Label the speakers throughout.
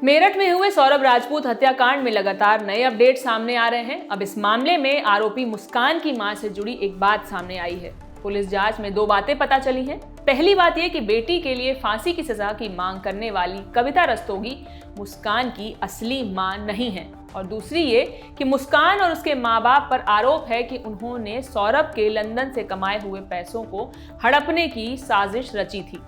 Speaker 1: मेरठ में हुए सौरभ राजपूत हत्याकांड में लगातार नए अपडेट सामने आ रहे हैं। अब इस मामले में आरोपी मुस्कान की मां से जुड़ी एक बात सामने आई है। पुलिस जांच में दो बातें पता चली हैं। पहली बात यह कि बेटी के लिए फांसी की सजा की मांग करने वाली कविता रस्तोगी मुस्कान की असली मां नहीं है, और दूसरी ये कि मुस्कान और उसके माँ बाप पर आरोप है कि उन्होंने सौरभ के लंदन से कमाए हुए पैसों को हड़पने की साजिश रची थी।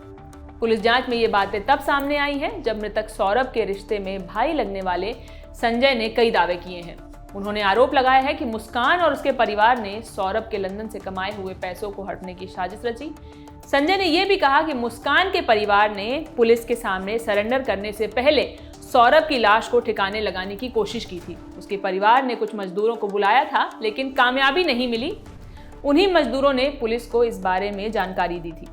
Speaker 1: पुलिस जांच में ये बातें तब सामने आई हैं जब मृतक सौरभ के रिश्ते में भाई लगने वाले संजय ने कई दावे किए हैं। उन्होंने आरोप लगाया है कि मुस्कान और उसके परिवार ने सौरभ के लंदन से कमाए हुए पैसों को हड़पने की साजिश रची। संजय ने यह भी कहा कि मुस्कान के परिवार ने पुलिस के सामने सरेंडर करने से पहले सौरभ की लाश को ठिकाने लगाने की कोशिश की थी। उसके परिवार ने कुछ मजदूरों को बुलाया था, लेकिन कामयाबी नहीं मिली। उन्हीं मजदूरों ने पुलिस को इस बारे में जानकारी दी थी।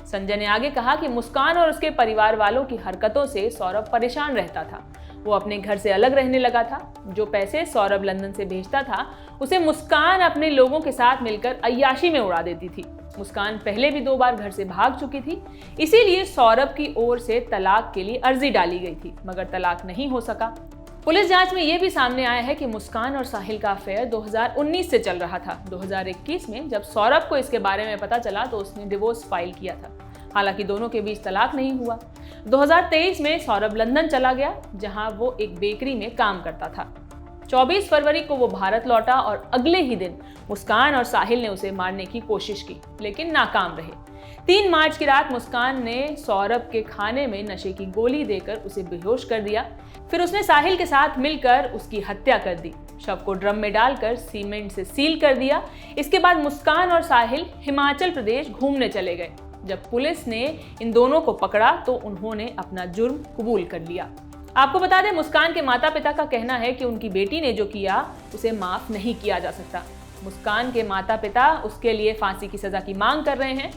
Speaker 1: संजय ने आगे कहा कि मुस्कान और उसके परिवार वालों की हरकतों से सौरभ परेशान रहता था। वो अपने घर से अलग रहने लगा था। जो पैसे सौरभ लंदन से भेजता था उसे मुस्कान अपने लोगों के साथ मिलकर अय्याशी में उड़ा देती थी। मुस्कान पहले भी 2 बार घर से भाग चुकी थी, इसीलिए सौरभ की ओर से तलाक के लिए अर्जी डाली गई थी, मगर तलाक नहीं हो सका। पुलिस जांच में यह भी सामने आया है कि मुस्कान और साहिल का अफेयर 2019 से चल रहा था। 2021 में जब सौरभ को इसके बारे में पता चला तो उसने डिवोर्स फाइल किया था। हालांकि दोनों के बीच तलाक नहीं हुआ। 2023 में सौरभ लंदन चला गया, जहां वो एक बेकरी में काम करता था। 24 फरवरी को वो भारत लौटा और अगले ही दिन मुस्कान और साहिल ने उसे मारने की कोशिश की, लेकिन नाकाम रहे। 3 मार्च की रात मुस्कान ने सौरभ के खाने में नशे की गोली देकर उसे बेहोश कर दिया। फिर उसने साहिल के साथ मिलकर उसकी हत्या कर दी। शव को ड्रम में डालकर सीमेंट से सील कर दिया। इसके बाद मुस्कान और साहिल हिमाचल प्रदेश घूमने चले गए। जब पुलिस ने इन दोनों को पकड़ा तो उन्होंने अपना जुर्म कबूल कर लिया। आपको बता दें, मुस्कान के माता पिता का कहना है कि उनकी बेटी ने जो किया उसे माफ नहीं किया जा सकता। मुस्कान के माता पिता उसके लिए फांसी की सजा की मांग कर रहे हैं।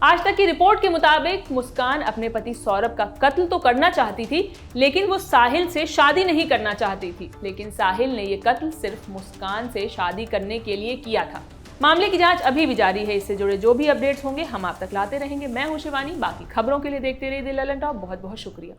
Speaker 1: आज तक की रिपोर्ट के मुताबिक मुस्कान अपने पति सौरभ का कत्ल तो करना चाहती थी, लेकिन वो साहिल से शादी नहीं करना चाहती थी। लेकिन साहिल ने ये कत्ल सिर्फ मुस्कान से शादी करने के लिए किया था। मामले की जांच अभी भी जारी है। इससे जुड़े जो भी अपडेट्स होंगे हम आप तक लाते रहेंगे। मैं हूं शिवानी। बाकी खबरों के लिए देखते रहिए द ललन टॉप। बहुत बहुत शुक्रिया।